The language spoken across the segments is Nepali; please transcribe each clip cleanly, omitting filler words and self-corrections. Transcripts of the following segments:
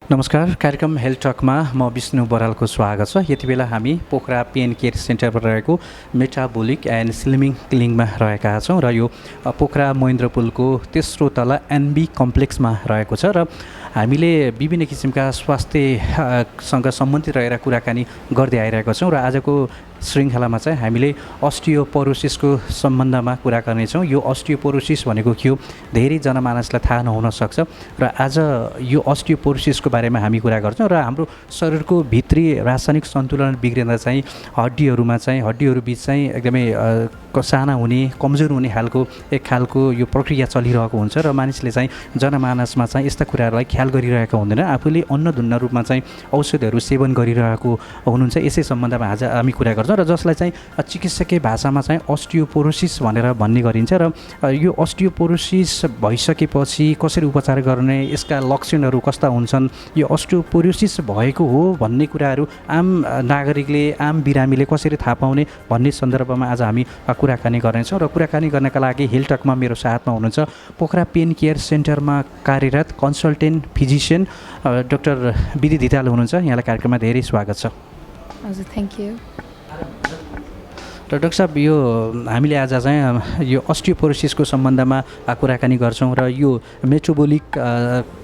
नमस्कार। कार्यक्रम हेल्थ टकमा म विष्णु बरालको स्वागत छ। यति बेला हामी पोखरा पेन केयर सेन्टरमा रहेको मेटाबोलिक एन्ड स्लिमिङ क्लिनिकमा रहेका छौँ र यो पोखरा महेन्द्र पुलको तेस्रो तला एनबी कम्प्लेक्समा रहेको छ र हामीले विभिन्न किसिमका स्वास्थ्यसँग सम्बन्धित रहेर कुराकानी गर्दै आइरहेका छौँ र आजको श्रृङ्खलामा चाहिँ हामीले अस्टियोपोरोसिसको सम्बन्धमा कुरा गर्नेछौँ। यो अस्टियोपोरोसिस भनेको के हो, धेरै जनमानसलाई थाहा नहुन सक्छ र आज यो अस्टियोपोरोसिसको बारेमा हामी कुरा गर्छौँ र हाम्रो शरीरको भित्री रासायनिक सन्तुलन बिग्रिँदा चाहिँ हड्डीहरू बिच चाहिँ एकदमै साना हुने, कमजोर हुने एक खालको यो प्रक्रिया चलिरहेको हुन्छ र मानिसले चाहिँ जनमानसमा चाहिँ यस्ता कुराहरूलाई ख्याल गरिरहेको हुँदैन। आफूले अन्नधुन्न रूपमा चाहिँ औषधहरू सेवन गरिरहेको हुनुहुन्छ। यसै सम्बन्धमा आज हामी कुरा गर्छौँ र जसलाई चाहिँ चिकित्सकीय भाषामा चाहिँ अस्टियोपोरोसिस भनेर भन्ने गरिन्छ र यो अस्टियोपोरोसिस भइसकेपछि कसरी उपचार गर्ने, यसका लक्षणहरू कस्ता हुन्छन्, यो अस्टियोपोरोसिस भएको हो भन्ने कुराहरू आम नागरिकले, आम बिरामीले कसरी थाहा पाउने भन्ने सन्दर्भमा आज हामी कुराकानी गर्नेछौँ। र कुराकानी गर्नका लागि हेल्थटकमा मेरो साथमा हुनुहुन्छ पोखरा पेन केयर सेन्टरमा कार्यरत कन्सल्टेन्ट फिजिसियन डाक्टर विधि धिताल हुनुहुन्छ। यहाँलाई कार्यक्रममा धेरै स्वागत छ। हजुर, थ्याङ्क यू। र डाक्टर साहब, यो हामीले आज चाहिँ यो अस्टियोपोरोसिसको सम्बन्धमा कुराकानी गर्छौँ र यो मेटाबोलिक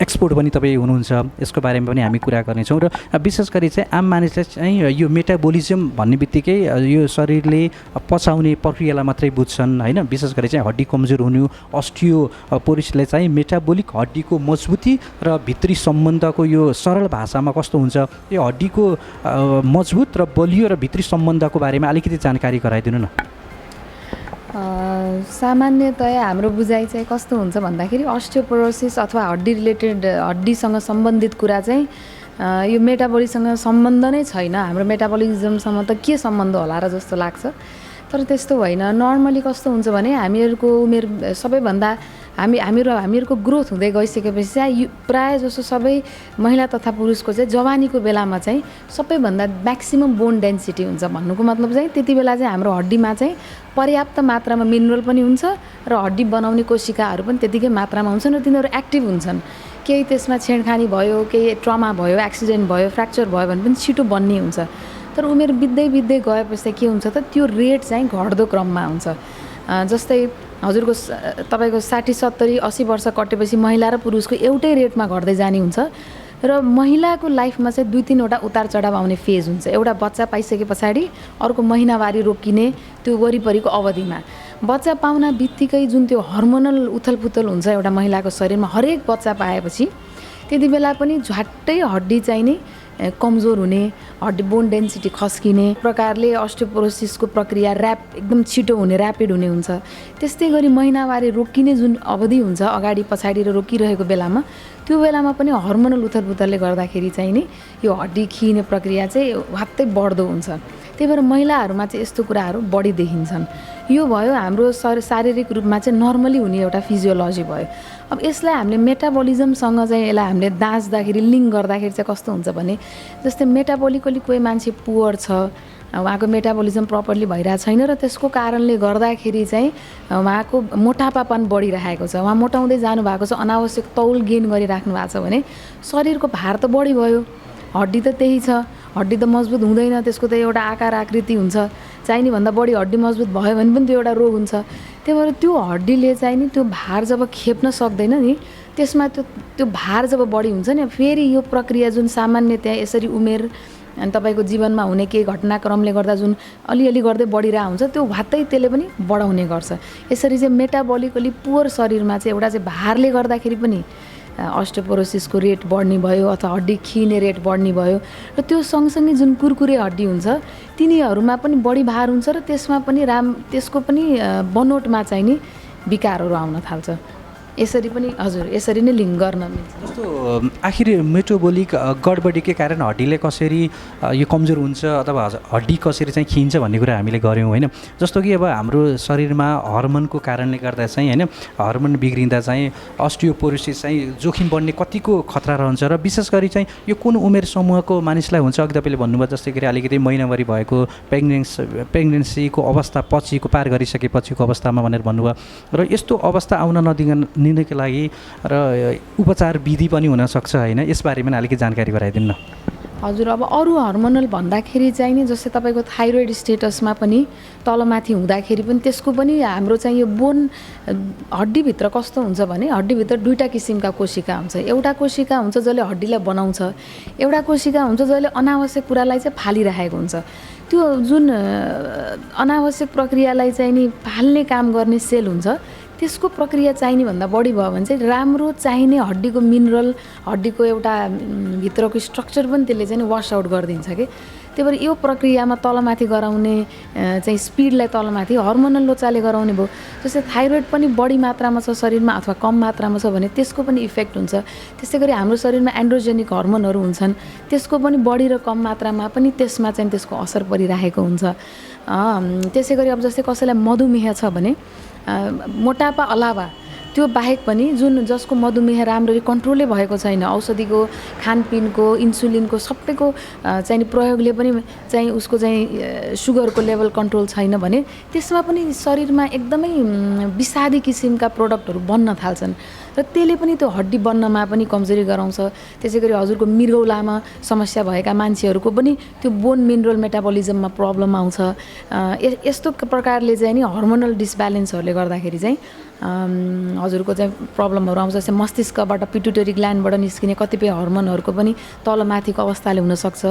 एक्सपर्ट पनि तपाईँ हुनुहुन्छ, यसको बारेमा पनि हामी कुरा गर्नेछौँ र विशेष गरी चाहिँ आम मानिसले चाहिँ यो मेटाबोलिजम भन्ने बित्तिकै यो शरीरले पचाउने प्रक्रियालाई मात्रै बुझ्छन् होइन। विशेष गरी चाहिँ हड्डी कमजोर हुनु, अस्टियोपोरोसिसले चाहिँ मेटाबोलिक हड्डीको मजबुती र भित्री सम्बन्धको यो सरल भाषामा कस्तो हुन्छ, यो हड्डीको मजबुत र बलियो र भित्री सम्बन्धको बारेमा अलिकति जानकारी गराइदिनु न। सामान्यतया हाम्रो बुझाइ चाहिँ कस्तो हुन्छ भन्दाखेरि अस्टियोपोरोसिस अथवा हड्डीसँग सम्बन्धित कुरा चाहिँ यो मेटाबोलिकसँग सम्बन्ध नै छैन। हाम्रो मेटाबोलिजमसँग त के सम्बन्ध होला र जस्तो लाग्छ, तर त्यस्तो होइन। नर्मली कस्तो हुन्छ भने हामीहरूको उमेर सबैभन्दा हामीहरूको ग्रोथ हुँदै गइसकेपछि चाहिँ प्रायः जसो सबै महिला तथा पुरुषको चाहिँ जवानीको बेलामा चाहिँ सबैभन्दा म्याक्सिमम बोन डेन्सिटी हुन्छ। भन्नुको मतलब चाहिँ त्यति बेला चाहिँ हाम्रो हड्डीमा चाहिँ पर्याप्त मात्रामा मिनरल पनि हुन्छ र हड्डी बनाउने कोशिकाहरू पनि त्यतिकै मात्रामा हुन्छन् र तिनीहरू एक्टिभ हुन्छन्। केही त्यसमा छेडखानी भयो, केही ट्रमा भयो, एक्सिडेन्ट भयो, फ्र्याक्चर भयो भने पनि छिटो बन्ने हुन्छ। तर उमेर बित्दै गएपछि के हुन्छ त, त्यो रेट चाहिँ घट्दो क्रममा हुन्छ। जस्तै हजुरको तपाईँको 60-70-80 वर्ष कटेपछि महिला र पुरुषको एउटै रेटमा घट्दै जाने हुन्छ र महिलाको लाइफमा चाहिँ 2-3वटा उतार चढाव आउने फेज हुन्छ। एउटा बच्चा पाइसके पछाडि, अर्को महिनावारी रोकिने त्यो वरिपरिको अवधिमा, बच्चा पाउन बित्तिकै जुन त्यो हर्मोनल उथलपुथल हुन्छ एउटा महिलाको शरीरमा हरेक बच्चा पाएपछि, त्यति बेला पनि झट्टै हड्डी चाहिँ नि कमजोर हुने, हड्डी बोन डेन्सिटी खस्किने प्रकारले अस्टियोपोरोसिसको प्रक्रिया एकदम छिटो हुने, ऱ्यापिड हुने हुन्छ। त्यस्तै गरी महिनावारी रोकिने जुन अवधि हुन्छ अगाडि पछाडि र रोकिरहेको बेलामा, त्यो बेलामा पनि हर्मोनल उथलपुथलले गर्दाखेरि चाहिँ नि यो हड्डी खिने प्रक्रिया चाहिँ वात्तै बढ्दो हुन्छ। त्यही भएर महिलाहरूमा चाहिँ यस्तो कुराहरू बढी देखिन्छन्। यो भयो हाम्रो शारीरिक रूपमा चाहिँ नर्मली हुने एउटा फिजियोलोजी भयो। अब यसलाई हामीले मेटाबोलिजमसँग चाहिँ यसलाई हामीले दाँच्दाखेरि, लिङ्क गर्दाखेरि चाहिँ कस्तो हुन्छ भने, जस्तै मेटाबोलिकली कोही मान्छे पुवर छ, उहाँको मेटाबोलिजम प्रपरली भइरहेको छैन र त्यसको कारणले गर्दाखेरि चाहिँ उहाँको मोटापापन बढिरहेको छ, उहाँ मोटाउँदै जानुभएको छ, अनावश्यक तौल गेन गरिराख्नु भएको छ भने शरीरको भार त बढी भयो, हड्डी त त्यही छ, हड्डी त मजबुत हुँदैन, त्यसको त एउटा आकार आकृति हुन्छ, चाहिने भन्दा बढी हड्डी मजबुत भयो भने पनि त्यो एउटा रोग हुन्छ। त्यही भएर त्यो हड्डीले चाहिँ नि त्यो भार जब खेप्न सक्दैन नि, त्यसमा त्यो भार जब बढी हुन्छ नि, फेरि यो प्रक्रिया जुन सामान्यतया यसरी उमेर अनि तपाईँको जीवनमा हुने केही घटनाक्रमले गर्दा जुन अलिअलि गर्दै बढिरहेको हुन्छ, त्यो वात्तै त्यसले पनि बढाउने गर्छ। यसरी चाहिँ मेटाबोलिकली पुवर शरीरमा चाहिँ एउटा चाहिँ भारले गर्दाखेरि पनि अस्टियोपोरोसिसको रेट बढ्ने भयो अथवा हड्डी खिने रेट बढ्ने भयो र त्यो सँगसँगै जुन कुरकुरे हड्डी हुन्छ तिनीहरूमा पनि बढी भार हुन्छ र त्यसमा पनि त्यसको पनि बनोटमा चाहिँ नि विकारहरू आउन थाल्छ। यसरी पनि हजुर यसरी नै लिङ्क गर्न मिल्छ। जस्तो आखिर मेटाबोलिक गडबडीकै कारण हड्डीले कसरी यो कमजोर हुन्छ अथवा हड्डी कसरी चाहिँ खिन्छ भन्ने कुरा हामीले गऱ्यौँ होइन। जस्तो कि अब हाम्रो शरीरमा हर्मोनको कारणले गर्दा चाहिँ होइन, हर्मोन बिग्रिँदा चाहिँ अस्टियोपोरोसिस चाहिँ जोखिम बढ्ने कतिको खतरा रहन्छ र विशेष गरी चाहिँ यो कुन उमेर समूहको मानिसलाई हुन्छ। अघि तपाईँले भन्नुभयो जस्तै गरी अलिकति महिनावारी भएको, प्रेग्नेन्सीको अवस्था पछिको पार गरिसकेपछिको अवस्थामा भनेर भन्नुभयो र यस्तो अवस्था आउन निको लागि र उपचार विधि पनि हुनसक्छ होइन, यसबारेमा पनि अलिकति जानकारी गराइदिनु न। हजुर, अब अरू हर्मोनल भन्दाखेरि चाहिँ नि जस्तै तपाईँको थाइरोइड स्टेटसमा पनि तलमाथि हुँदाखेरि पनि त्यसको पनि हाम्रो चाहिँ यो बोन हड्डीभित्र कस्तो हुन्छ भने हड्डीभित्र दुईवटा किसिमका कोशिका हुन्छ। एउटा कोशिका हुन्छ जसले हड्डीलाई बनाउँछ, एउटा कोशिका हुन्छ जसले अनावश्यक कुरालाई चाहिँ फालिरहेको हुन्छ। त्यो जुन अनावश्यक प्रक्रियालाई चाहिँ नि फाल्ने काम गर्ने सेल हुन्छ, त्यसको प्रक्रिया चाहिने भन्दा बढी भयो भने चाहिँ राम्रो चाहिने हड्डीको मिनरल, हड्डीको एउटा भित्रको स्ट्रक्चर पनि त्यसले चाहिँ वास आउट गरिदिन्छ कि। त्यही भएर यो प्रक्रियामा तलमाथि गराउने चाहिँ स्पिडलाई तलमाथि हर्मोनल लोचाले गराउने भयो। जस्तै थाइरोइड पनि बढी मात्रामा छ शरीरमा अथवा कम मात्रामा छ भने त्यसको पनि इफेक्ट हुन्छ। त्यस्तै गरी हाम्रो शरीरमा एन्ड्रोजेनिक हर्मोनहरू हुन्छन्, त्यसको पनि बढी र कम मात्रामा पनि त्यसमा चाहिँ त्यसको असर परिरहेको हुन्छ। त्यसै गरी अब जस्तै कसैलाई मधुमेह छ भने मोटापा अलावा त्यो बाहेक पनि जसको मधुमेह राम्ररी कन्ट्रोलै भएको छैन, औषधिको, खानपिनको, इन्सुलिनको सबैको चाहिँ प्रयोगले पनि चाहिँ उसको चाहिँ सुगरको लेभल कन्ट्रोल छैन भने त्यसमा पनि शरीरमा एकदमै विषादी किसिमका प्रोडक्टहरू बन्न थाल्छन् र त्यसले पनि त्यो हड्डी बन्नमा पनि कमजोरी गराउँछ। त्यसै गरी हजुरको मृगौलामा समस्या भएका मान्छेहरूको पनि त्यो बोन मिनरल मेटाबोलिजममा प्रब्लम आउँछ। यस्तो प्रकारले चाहिँ नि हर्मोनल डिसब्यालेन्सहरूले गर्दाखेरि चाहिँ हजुरको चाहिँ प्रब्लमहरू आउँछ। जस्तै मस्तिष्कबाट पिट्युटरी ग्ल्यान्डबाट निस्किने कतिपय हर्मोनहरूको पनि तलमाथिको अवस्थाले हुनसक्छ।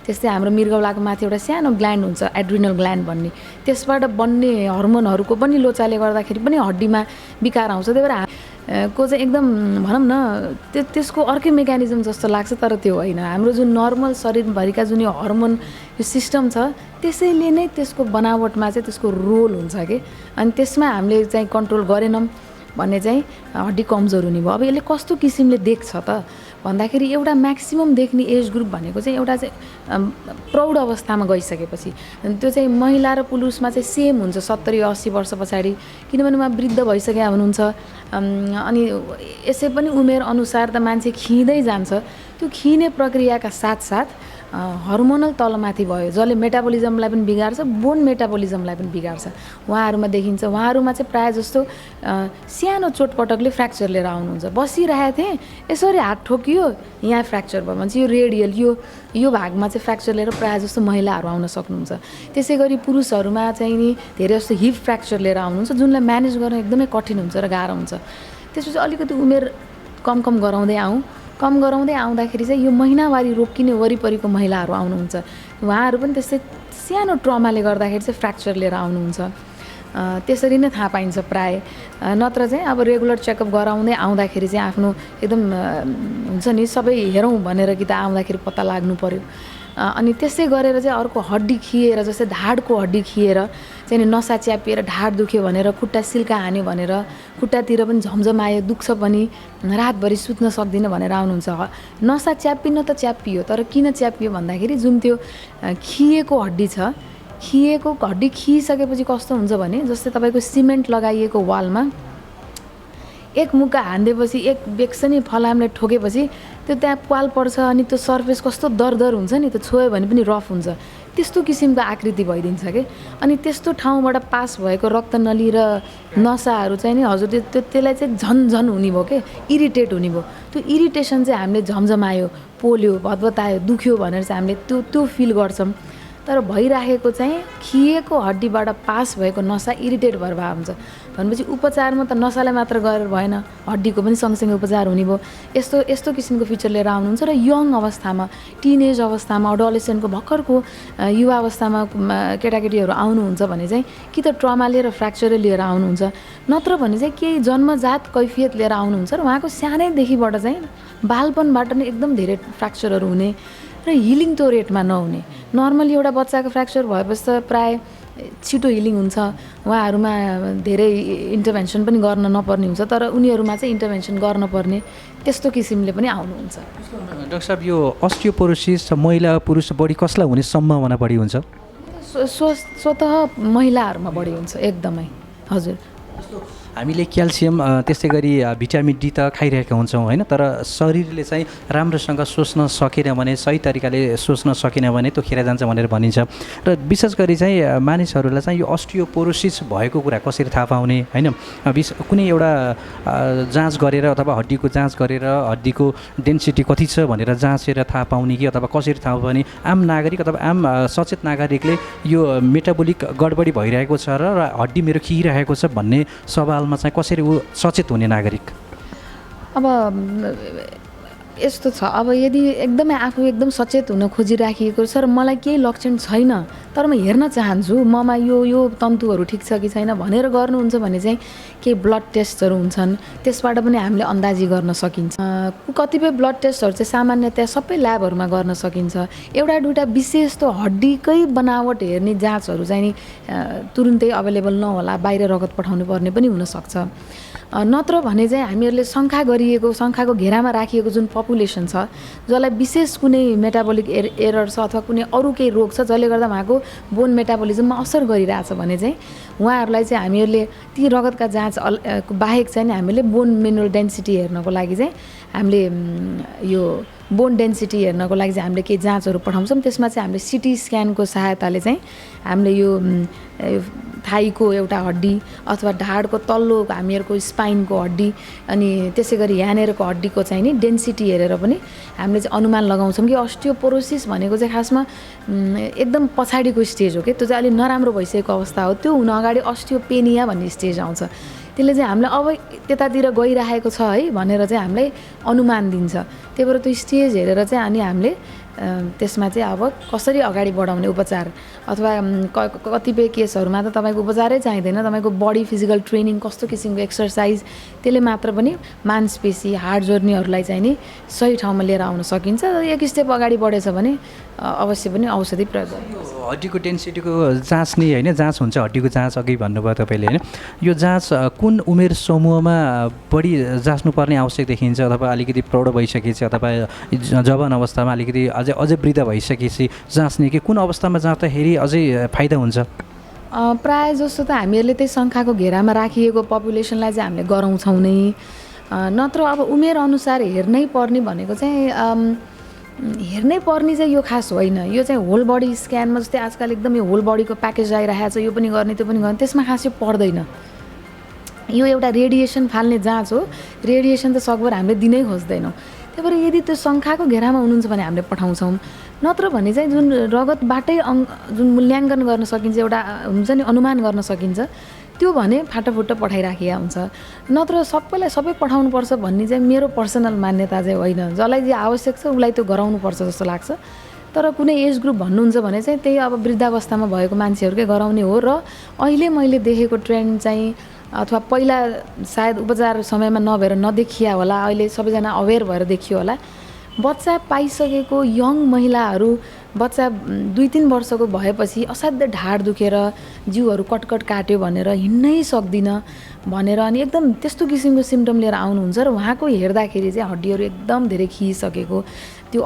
त्यस्तै हाम्रो मृगौलाको माथि एउटा सानो ग्ल्यान्ड हुन्छ, एड्रिनल ग्ल्यान्ड भन्ने, त्यसबाट बन्ने हर्मोनहरूको पनि लोचाले गर्दाखेरि पनि हड्डीमा विकार आउँछ। त्यही भएर को चाहिँ एकदम भनौँ न त्यसको अर्कै मेकानिजम जस्तो लाग्छ, तर त्यो होइन। हाम्रो जुन नर्मल शरीरभरिका जुन यो हर्मोन यो सिस्टम छ त्यसैले नै त्यसको बनावटमा चाहिँ त्यसको रोल हुन्छ कि। अनि त्यसमा हामीले चाहिँ कन्ट्रोल गरेनौँ भने चाहिँ हड्डी कमजोर हुने भयो। अब यसले कस्तो किसिमले देख्छ त भन्दाखेरि एउटा म्याक्सिमम देख्ने एज ग्रुप भनेको चाहिँ एउटा चाहिँ प्रौढ अवस्थामा गइसकेपछि, त्यो चाहिँ महिला र पुरुषमा चाहिँ सेम हुन्छ 70-80 वर्ष पछाडि, किनभने उहाँ वृद्ध भइसकेका हुनुहुन्छ। अनि यसै पनि उमेर अनुसार त मान्छे खिँदै जान्छ। त्यो खिने प्रक्रियाका साथसाथ हर्मोनल तलमाथि भयो जसले मेटाबोलिजमलाई पनि बिगार्छ, बोन मेटाबोलिजमलाई पनि बिगार्छ। उहाँहरूमा देखिन्छ, उहाँहरूमा चाहिँ प्रायः जस्तो सानो चोटपटकले फ्र्याक्चर लिएर आउनुहुन्छ। बसिरहेको थिएँ, यसरी हात ठोकियो, यहाँ फ्र्याक्चर भयो भने चाहिँ यो रेडियल यो भागमा चाहिँ फ्र्याक्चर लिएर प्रायः जस्तो महिलाहरू आउन सक्नुहुन्छ। त्यसै गरी पुरुषहरूमा चाहिँ नि धेरै जस्तो हिप फ्र्याक्चर लिएर आउनुहुन्छ, जुनलाई म्यानेज गर्न एकदमै कठिन हुन्छ र गाह्रो हुन्छ। त्यसपछि अलिकति उमेर कम गराउँदै आउँदाखेरि चाहिँ यो महिनावारी रोकिने वरिपरिको महिलाहरू आउनुहुन्छ। उहाँहरू पनि त्यस्तै सानो ट्रमाले गर्दाखेरि चाहिँ फ्र्याक्चर लिएर आउनुहुन्छ। त्यसरी नै थाहा पाइन्छ प्रायः। नत्र चाहिँ अब रेगुलर चेकअप गराउँदै आउँदाखेरि चाहिँ आफ्नो एकदम हुन्छ नि सबै हेरौँ भनेर कि त आउँदाखेरि पत्ता लाग्नु पर्यो। अनि त्यसै गरेर चाहिँ अर्को हड्डी खिएर, जस्तै ढाडको हड्डी खिएर चाहिँ नसा च्यापिएर ढाड दुख्यो भनेर, खुट्टा सिल्का हान्यो भनेर, खुट्टातिर पनि झमझमायो, दुख्छ पनि, रातभरि सुत्न सक्दिनँ भनेर आउनुहुन्छ। नसा च्यापिन त च्यापियो, तर किन च्यापियो भन्दाखेरि जुन त्यो खिएको हड्डी छ, खिएको हड्डी खिसकेपछि कस्तो हुन्छ भने जस्तै तपाईँको सिमेन्ट लगाइएको वालमा एक मुक्का हान्दिएपछि, एक बेक्सनी फलामले ठोकेपछि त्यो त्यहाँ पाल पर्छ अनि त्यो सर्फेस कस्तो दरदर हुन्छ नि, त्यो छोयो भने पनि रफ हुन्छ। त्यस्तो किसिमको आकृति भइदिन्छ कि। अनि त्यस्तो ठाउँबाट पास भएको रक्तनली र नसाहरू चाहिँ नि हजुर त्यसलाई चाहिँ झन हुने भयो के, इरिटेट हुने भयो। त्यो इरिटेसन चाहिँ हामीले झमझमायो, पोल्यो, भतभतायो, दुख्यो भनेर चाहिँ हामीले त्यो फिल गर्छौँ। तर भइराखेको चाहिँ खिएको हड्डीबाट पास भएको नसा इरिटेट भएर भए हुन्छ भनेपछि उपचारमा त नसालाई मात्र गरेर भएन, हड्डीको पनि सँगसँगै उपचार हुने भयो। यस्तो किसिमको फिचर लिएर आउनुहुन्छ। र यङ अवस्थामा, टिनेज अवस्थामा, अडोलेसेन्टको भर्खरको युवा अवस्थामा केटाकेटीहरू आउनुहुन्छ भने चाहिँ कि त ट्रमा लिएर फ्र्याक्चरै लिएर आउनुहुन्छ, नत्र भने चाहिँ केही जन्मजात कैफियत लिएर आउनुहुन्छ र उहाँको सानैदेखिबाट चाहिँ बालपनबाट नै एकदम धेरै फ्र्याक्चरहरू हुने र हिलिङ त्यो रेटमा नहुने। नर्मली एउटा बच्चाको फ्र्याक्चर भएपछि त प्राय छिटो हिलिङ हुन्छ, उहाँहरूमा धेरै इन्टरभेन्सन पनि गर्न नपर्ने हुन्छ, तर उनीहरूमा चाहिँ इन्टरभेन्सन गर्नुपर्ने त्यस्तो किसिमले पनि आउनुहुन्छ। डाक्टर साहब, यो अस्टियोपोरोसिस महिला पुरुष बढी कसलाई हुने सम्भावना बढी हुन्छ? स्वतः महिलाहरूमा बढी हुन्छ एकदमै। हजुर, हामीले क्याल्सियम त्यसै गरी भिटामिन डी त खाइरहेका हुन्छौँ होइन, तर शरीरले चाहिँ राम्रोसँग सोच्न सकेन भने, सही तरिकाले सोच्न सकेन भने त्यो खेर जान्छ भनेर भनिन्छ। र विशेष गरी चाहिँ मानिसहरूलाई चाहिँ यो अस्टियोपोरोसिस भएको कुरा कसरी थाहा पाउने होइन, कुनै एउटा जाँच गरेर अथवा हड्डीको जाँच गरेर हड्डीको डेन्सिटी कति छ भनेर जाँचेर थाहा पाउने कि अथवा कसरी थाहा पाउने, आम नागरिक अथवा आम सचेत नागरिकले यो मेटाबोलिक गडबडी भइरहेको छ र हड्डी मेरो खिरहेको छ भन्ने सवालमा चाहिँ कसरी ऊ सचेत हुने नागरिक? अब यस्तो छ, अब यदि एकदमै आफू एकदम सचेत हुन खोजिराखिएको छ र मलाई केही लक्षण छैन तर म हेर्न चाहन्छु ममा यो तन्तुहरू ठिक छ कि छैन भनेर गर्नुहुन्छ भने चाहिँ केही ब्लड टेस्टहरू हुन्छन्, त्यसबाट पनि हामीले अन्दाजी गर्न सकिन्छ। कतिपय ब्लड टेस्टहरू चाहिँ सामान्यतया सबै ल्याबहरूमा गर्न सकिन्छ। एउटा दुईवटा विशेष त हड्डीकै बनावट हेर्ने जाँचहरू चाहिँ नि तुरुन्तै अभाइलेबल नहोला, बाहिर रगत पठाउनु पर्ने पनि हुनसक्छ। नत्र भने चाहिँ हामीहरूले शङ्खाको घेरामा राखिएको जुन पपुलेसन छ जसलाई विशेष कुनै मेटाबोलिक एरर छ अथवा कुनै अरू केही रोग छ जसले गर्दा उहाँको बोन मेटाबोलिजममा असर गरिरहेछ भने चाहिँ उहाँहरूलाई चाहिँ हामीहरूले ती रगतका जाँच बाहेक चाहिँ हामीले बोन मिनरल डेन्सिटी हेर्नको लागि चाहिँ हामीले यो बोन डेन्सिटी हेर्नको लागि चाहिँ हामीले केही जाँचहरू पठाउँछौँ। त्यसमा चाहिँ हामीले सिटी स्क्यानको सहायताले चाहिँ हामीले यो थाईको एउटा हड्डी अथवा ढाडको तल्लो हामीहरूको स्पाइनको हड्डी अनि त्यसै गरी यहाँनिरको हड्डीको चाहिँ नि डेन्सिटी हेरेर पनि हामीले चाहिँ अनुमान लगाउँछौँ कि अस्टियोपोरोसिस भनेको चाहिँ खासमा एकदम पछाडिको स्टेज हो कि त्यो चाहिँ अलिक नराम्रो भइसकेको अवस्था हो। त्यो हुन अगाडि अस्टियोपेनिया भन्ने स्टेज आउँछ। त्यसले चाहिँ हामीलाई अब त्यतातिर गइरहेको छ है भनेर चाहिँ हामीलाई अनुमान दिन्छ। त्यही भएर त्यो स्टेज हेरेर चाहिँ अनि हामीले त्यसमा चाहिँ अब कसरी अगाडि बढाउने उपचार अथवा कतिपय केसहरूमा त तपाईँको उपचारै चाहिँदैन, तपाईँको बडी फिजिकल ट्रेनिङ कस्तो किसिमको एक्सर्साइज त्यसले मात्र पनि मांसपेशी हाड जोड्नेहरूलाई चाहिँ नि सही ठाउँमा लिएर आउन सकिन्छ। एक स्टेप अगाडि बढेछ भने अवश्य पनि औषधि प्रयोग गर्नु। हड्डीको डेन्सिटीको जाँच नि होइन, जाँच हुन्छ हड्डीको जाँच अघि भन्नुभयो तपाईँले होइन, यो जाँच कुन उमेर समूहमा बढी जाँच्नुपर्ने आवश्यक देखिन्छ अथवा अलिकति प्रौढ भइसकेपछि अथवा जवान अवस्थामा अलिकति अझै वृद्ध भइसकेपछि जाँच्ने कि कुन अवस्थामा जाँच्दाखेरि अझै फाइदा हुन्छ? प्रायः जस्तो त हामीहरूले त्यही शङ्खाको घेरामा राखिएको पपुलेसनलाई चाहिँ हामीले गराउँछौँ नै, नत्र अब उमेर अनुसार हेर्नै पर्ने भनेको चाहिँ हेर्नै पर्ने चाहिँ यो खास होइन। यो चाहिँ होल बडी स्क्यानमा जस्तै आजकल एकदम यो होल बडीको प्याकेज आइरहेको छ, यो पनि गर्ने त्यो पनि गर्ने, त्यसमा खास यो पर्दैन। यो एउटा रेडिएसन फाल्ने जाँच हो, रेडिएसन त सकभर हामीले दिनै खोज्दैनौँ। त्यही भएर यदि त्यो शङ्खाको घेरामा हुनुहुन्छ भने हामीले पठाउँछौँ, नत्र भने चाहिँ जुन रगतबाटै जुन मूल्याङ्कन गर्न सकिन्छ, एउटा हुन्छ नि अनुमान गर्न सकिन्छ, त्यो भने फाटाफुट्टा पठाइराखिया हुन्छ। नत्र सबैलाई सबै पठाउनुपर्छ भन्ने चाहिँ मेरो पर्सनल मान्यता चाहिँ होइन। जसलाई जे आवश्यक छ उसलाई त्यो गराउनुपर्छ जस्तो लाग्छ। तर कुनै एज ग्रुप भन्नुहुन्छ भने चाहिँ त्यही अब वृद्धावस्थामा भएको मान्छेहरूकै गराउने हो। र अहिले मैले देखेको ट्रेन्ड चाहिँ अथवा पहिला सायद उपचार समयमा नभएर नदेखिया होला, अहिले सबैजना अवेर भएर देखियो होला, बच्चा पाइसकेको यङ महिलाहरू बच्चा 2-3 वर्षको भएपछि असाध्य ढाड दुखेर जिउहरू कटकट काट्यो भनेर हिँड्नै सक्दिनँ भनेर अनि एकदम त्यस्तो किसिमको सिम्टम लिएर आउनुहुन्छ र उहाँको हेर्दाखेरि चाहिँ हड्डीहरू एकदम धेरै खिइसकेको, त्यो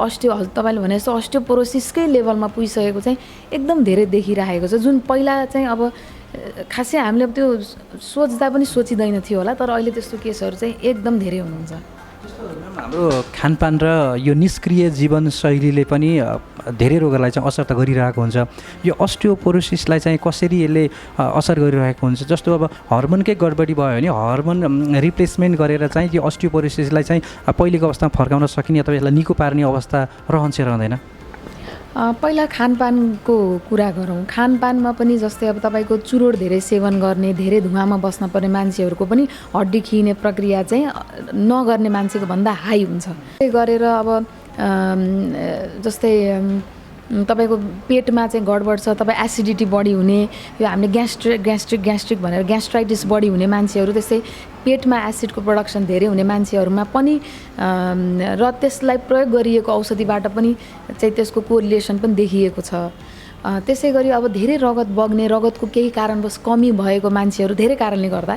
तपाईँले भने जस्तो अस्टियोपोरोसिसकै लेभलमा पुगिसकेको चाहिँ एकदम धेरै देखिरहेको छ। जुन पहिला चाहिँ अब खासै हामीले त्यो सोच्दा पनि सोचिँदैन थियो होला, तर अहिले त्यस्तो केसहरू चाहिँ एकदम धेरै हुनुहुन्छ। हाम्रो खानपान र यो निष्क्रिय जीवनशैलीले पनि धेरै रोगहरूलाई चाहिँ असर त गरिरहेको हुन्छ। यो अस्टियोपोरोसिसलाई चाहिँ कसरी यसले असर गरिरहेको हुन्छ? जस्तो अब हर्मोनकै गडबडी भयो भने हर्मोन रिप्लेसमेन्ट गरेर चाहिँ यो अस्टियोपोरोसिसलाई चाहिँ पहिलेको अवस्थामा फर्काउन सकिने अथवा यसलाई निको पार्ने अवस्था रहन्छ रहँदैन? पहिला खानपानको कुरा गरौँ। खानपानमा पनि जस्तै अब तपाईँको चुरोट धेरै सेवन गर्ने, धेरै धुवामा बस्न पर्ने मान्छेहरूको पनि हड्डी खिने प्रक्रिया चाहिँ नगर्ने मान्छेको भन्दा हाई हुन्छ। त्यही गरेर अब जस्तै तपाईँको पेटमा चाहिँ गडबड छ, तपाईँ एसिडिटी बढी हुने, यो हामीले ग्यास्ट्रिक भनेर ग्यास्ट्राइटिस बढी हुने मान्छेहरू, त्यस्तै पेटमा एसिडको प्रोडक्सन धेरै हुने मान्छेहरूमा पनि र त्यसलाई प्रयोग गरिएको औषधिबाट पनि चाहिँ त्यसको कोरिलेसन पनि देखिएको छ। त्यसै गरी अब धेरै रगत बग्ने, रगतको केही कारणवश कमी भएको मान्छेहरू धेरै कारणले गर्दा,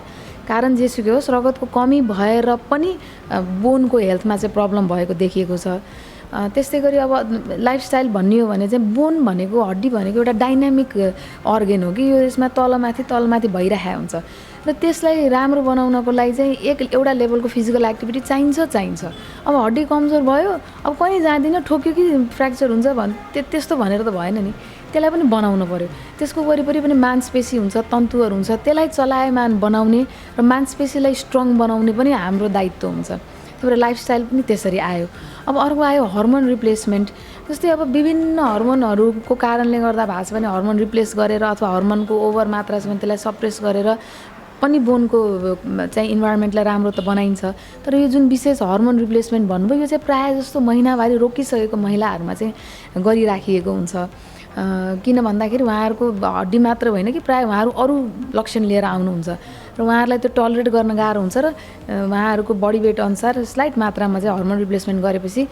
कारण जेसुकै होस् रगतको कमी भएर पनि बोनको हेल्थमा चाहिँ प्रब्लम भएको देखिएको छ। त्यस्तै गरी अब लाइफस्टाइल भन्ने हो भने चाहिँ बोन भनेको हड्डी भनेको एउटा डाइनामिक अर्गेन हो कि यो यसमा तलमाथि भइरहेको हुन्छ र त्यसलाई राम्रो बनाउनको लागि चाहिँ एउटा लेभलको फिजिकल एक्टिभिटी चाहिन्छ। अब हड्डी कमजोर भयो अब कहीँ जाँदिनँ ठोक्यो कि फ्र्याक्चर हुन्छ त्यस्तो भनेर त भएन नि, त्यसलाई पनि बनाउनु पऱ्यो। त्यसको वरिपरि पनि मांसपेशी हुन्छ, तन्तुहरू हुन्छ, त्यसलाई चलायमान बनाउने र मांसपेशीलाई स्ट्रङ बनाउने पनि हाम्रो दायित्व हुन्छ। त्यही भएर लाइफस्टाइल पनि त्यसरी आयो। अब अर्को आयो हर्मोन रिप्लेसमेन्ट। जस्तै अब विभिन्न हर्मोनहरूको कारणले गर्दा भएको छ भने हर्मोन रिप्लेस गरेर अथवा हर्मोनको ओभर मात्रा छ भने त्यसलाई सप्रेस गरेर पनि बोनको चाहिँ इन्भाइरोमेन्टलाई राम्रो त बनाइन्छ। तर यो जुन विशेष हर्मोन रिप्लेसमेन्ट भन्नुभयो यो चाहिँ प्रायः जस्तो महिनावारी रोकिसकेको महिलाहरूमा चाहिँ गरिराखिएको हुन्छ। किन भन्दाखेरि उहाँहरूको हड्डी मात्र होइन कि प्रायः उहाँहरू अरू लक्षण लिएर आउनुहुन्छ र उहाँहरूलाई त्यो टलरेट गर्न गाह्रो हुन्छ र उहाँहरूको बडी वेट अनुसार स्लाइट मात्रामा चाहिँ हर्मोन रिप्लेसमेन्ट गरेपछि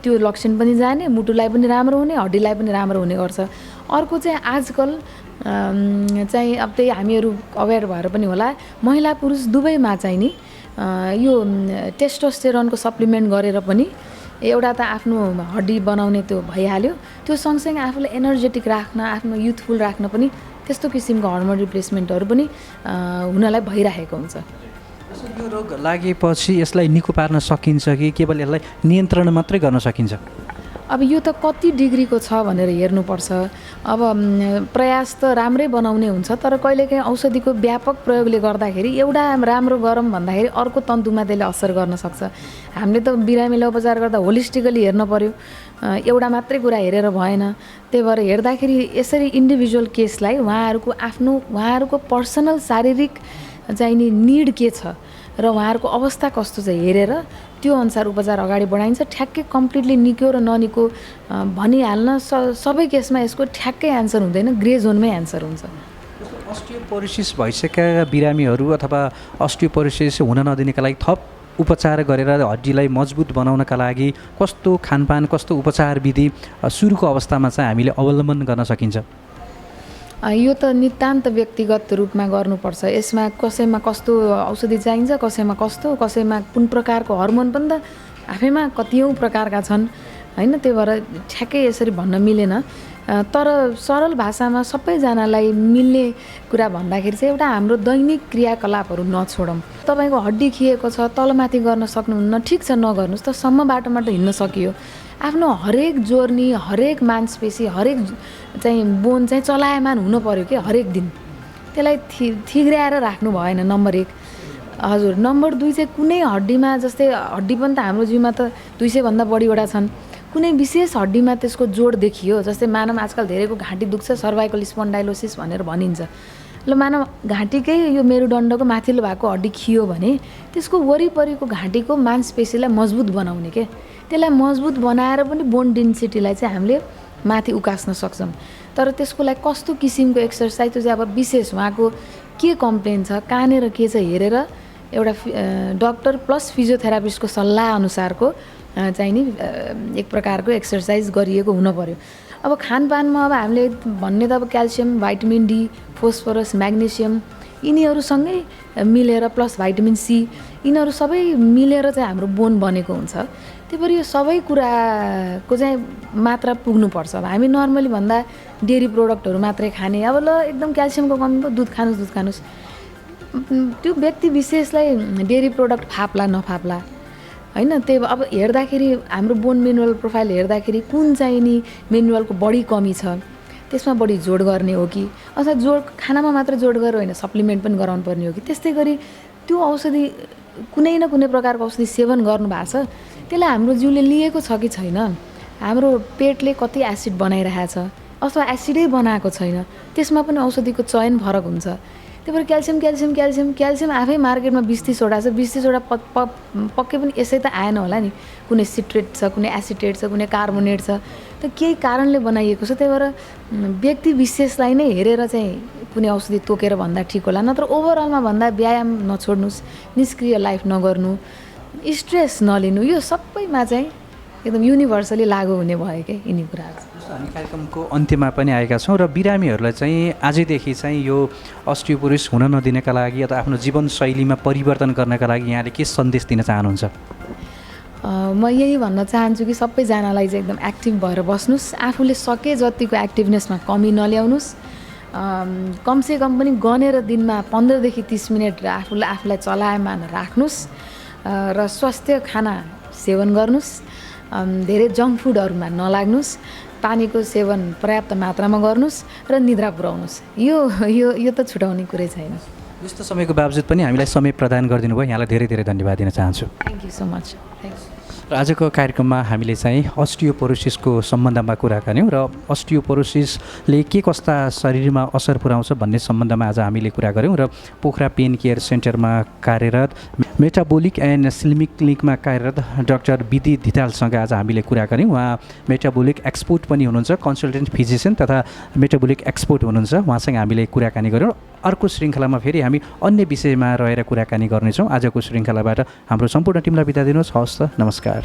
त्यो लक्षण पनि जाने, मुटुलाई पनि राम्रो हुने, हड्डीलाई पनि राम्रो हुने गर्छ। अर्को चाहिँ आजकल चाहिँ अब त्यही हामीहरू अवेर भएर पनि होला महिला पुरुष दुवैमा चाहिँ नि यो टेस्टोस्टेरोनको सप्लिमेन्ट गरेर पनि एउटा त आफ्नो हड्डी बनाउने त्यो भइहाल्यो, त्यो सँगसँगै आफूलाई एनर्जेटिक राख्न, आफ्नो युथफुल राख्न पनि त्यस्तो किसिमको हर्मोन रिप्लेसमेन्टहरू पनि हुनलाई भइरहेको हुन्छ। यो रोग लागेपछि यसलाई निको पार्न सकिन्छ कि केवल यसलाई नियन्त्रण मात्रै गर्न सकिन्छ? अब यो त कति डिग्रीको छ भनेर हेर्नुपर्छ। अब प्रयास त राम्रै बनाउने हुन्छ, तर कहिलेकाहीँ औषधिको व्यापक प्रयोगले गर्दाखेरि एउटा राम्रो गरौँ भन्दाखेरि अर्को तन्तुमा त्यसले असर गर्न सक्छ। हामीले त बिरामीलाई उपचार गर्दा होलिस्टिकली हेर्न पर्यो, एउटा मात्रै कुरा हेरेर भएन। त्यही भएर हेर्दाखेरि यसरी इन्डिभिजुअल केसलाई उहाँहरूको पर्सनल शारीरिक चाहिँ नि निड के छ र उहाँहरूको अवस्था कस्तो छ हेरेर त्यो अनुसार उपचार अगाडि बढाइन्छ। ठ्याक्कै कम्प्लिटली निक्यो र ननिको भनिहाल्न सबै केसमा यसको ठ्याक्कै एन्सर हुँदैन, ग्रे जोनमै एन्सर हुन्छ। अस्टियोपोरोसिस भइसकेका बिरामीहरू अथवा अस्टियोपोरोसिस हुन नदिनेका लागि थप उपचार गरेर हड्डीलाई मजबुत बनाउनका लागि कस्तो खानपान, कस्तो उपचार विधि सुरुको अवस्थामा चाहिँ हामीले अवलम्बन गर्न सकिन्छ? यो त नितान्त व्यक्तिगत रूपमा गर्नुपर्छ। यसमा कसैमा कस्तो औषधि चाहिन्छ, कसैमा कसैमा कुन प्रकारको हर्मोन पनि त आफैमा कतियौँ प्रकारका छन् होइन। त्यही भएर ठ्याक्कै यसरी भन्न मिलेन। तर सरल भाषामा सबैजनालाई मिल्ने कुरा भन्दाखेरि चाहिँ एउटा हाम्रो दैनिक क्रियाकलापहरू नछोडौँ। तपाईँको हड्डी खिएको छ, तलमाथि गर्न सक्नुहुन्न, ठिक छ नगर्नुहोस् त, सम्म बाटोमा त हिँड्न सकियो। आफ्नो हरेक जोर्नी, हरेक मांसपेशी, हरेक चाहिँ बोन चाहिँ चलायमान हुनु पऱ्यो कि हरेक दिन। त्यसलाई थिग्राएर राख्नु भएन, नम्बर 1। हजुर, नम्बर 2 चाहिँ कुनै हड्डीमा, जस्तै हड्डी पनि त हाम्रो जिउमा त 200 भन्दा बढीवटा छन्, कुनै विशेष हड्डीमा त्यसको जोड देखियो। जस्तै मानव आजकल धेरैको घाँटी दुख्छ, सर्भाइकल स्पन्डाइलोसिस भनेर भनिन्छ। ल मानव घाँटीकै यो मेरुदण्डको माथिल्लो भागको हड्डी खियो भने त्यसको वरिपरिको घाँटीको मांसपेशीलाई मजबुत बनाउने के, त्यसलाई मजबुत बनाएर पनि बोन डेन्सिटीलाई चाहिँ हामीले माथि उकास्न सक्छौँ। तर त्यसको लागि कस्तो किसिमको एक्सर्साइज चाहिँ अब विशेष उहाँको के कम्प्लेन छ, कहाँनिर के छ हेरेर एउटा डक्टर प्लस फिजियोथेरापिस्टको सल्लाह अनुसारको चाहिँ नि एक प्रकारको एक्सर्साइज गरिएको हुन पर्यो। अब खानपानमा अब हामीले भन्ने त अब calcium, vitamin D, phosphorus, magnesium यिनीहरूसँगै मिलेर प्लस भाइटामिन सी यिनीहरू सबै मिलेर चाहिँ हाम्रो बोन बनेको हुन्छ। त्यही भएर यो सबै कुराको चाहिँ मात्रा पुग्नुपर्छ। अब हामी नर्मली भन्दा डेरी प्रोडक्टहरू मात्रै खाने, अब ल एकदम क्याल्सियमको कमी भयो दुध खानुहोस्, त्यो व्यक्ति विशेषलाई डेरी प्रोडक्ट फाप्ला नफाप्ला होइन। त्यही अब हेर्दाखेरि हाम्रो बोन मिनरल प्रोफाइल हेर्दाखेरि कुन चाहिँ नि मिनरलको बढी कमी छ त्यसमा बढी जोड गर्ने हो कि, अथवा जोड खानामा मात्र जोड गरेर होइन सप्लिमेन्ट पनि गराउनु पर्ने हो कि। त्यस्तै गरी त्यो औषधि कुनै न कुनै प्रकारको औषधि सेवन गर्नु भएको छ, त्यसलाई हाम्रो जिउले लिएको छ कि छैन, हाम्रो पेटले कति एसिड बनाइरहेको छ अथवा एसिडै बनाएको छैन, त्यसमा पनि औषधिको चयन फरक हुन्छ। त्यही भएर क्याल्सियम आफै मार्केटमा 20-30वटा छ, 20-30वटा पक्कै पनि यसै त आएन होला नि। कुनै सिट्रेट छ, कुनै एसिटेट छ, कुनै कार्बोनेट छ, त केही कारणले बनाइएको छ। त्यही भएर व्यक्ति विशेषलाई नै हेरेर चाहिँ कुनै औषधि तोकेर भन्दा ठिक होला। नत्र ओभरअलमा भन्दा व्यायाम नछोड्नुहोस्, निष्क्रिय लाइफ नगर्नु, स्ट्रेस नलिनु, यो सबैमा चाहिँ एकदम युनिभर्सली लागू हुने भयो क्या यिनी कुराहरू। हामी कार्यक्रमको अन्त्यमा पनि आएका छौँ र बिरामीहरूलाई चाहिँ आजैदेखि चाहिँ यो अस्टियोपोरोसिस हुन नदिनका लागि अथवा आफ्नो जीवनशैलीमा परिवर्तन गर्नका लागि यहाँले के सन्देश दिन चाहनुहुन्छ? म यही भन्न चाहन्छु कि सबैजनालाई चाहिँ एकदम एक्टिभ भएर बस्नुहोस्, आफूले सके जतिको एक्टिभनेसमा कमी नल्याउनुहोस्। कमसेकम पनि गनेर दिनमा 15 देखि 30 मिनट आफूलाई चलायमान राख्नुहोस् र स्वास्थ्य खाना सेवन गर्नुहोस्, धेरै जङ्क फुडहरूमा नलाग्नुहोस्, पानीको सेवन पर्याप्त मात्रामा गर्नुहोस् र निद्रा पुर्याउनुहोस्। यो त छुटाउने कुरै छैन। यस्तो समयको बावजुद पनि हामीलाई समय प्रदान गरिदिनु भयो, यहाँलाई धेरै धेरै धन्यवाद दिन चाहन्छु। Thank you so much. Thanks. र आजको कार्यक्रममा हामीले चाहिँ अस्टियोपोरोसिसको सम्बन्धमा कुरा गऱ्यौँ र अस्टियोपोरोसिसले के कस्ता शरीरमा असर पुर्याउँछ भन्ने सम्बन्धमा आज हामीले कुरा गऱ्यौँ र पोखरा पेन केयर सेन्टरमा कार्यरत मेटाबोलिक एन्ड स्लिमिङ क्लिनिकमा कार्यरत डाक्टर विधि धितालसँग आज हामीले कुरा गऱ्यौँ। उहाँ मेटाबोलिक एक्सपर्ट पनि हुनुहुन्छ, कन्सल्टेन्ट फिजिसियन तथा मेटाबोलिक एक्सपर्ट हुनुहुन्छ। उहाँसँग हामीले कुराकानी गऱ्यौँ। अर्को श्रृङ्खलामा फेरि हामी अन्य विषयमा रहेर कुराकानी गर्नेछौँ। आजको श्रृङ्खलाबाट हाम्रो सम्पूर्ण टिमलाई बिदा दिनुहोस्। हवस् त, नमस्कार।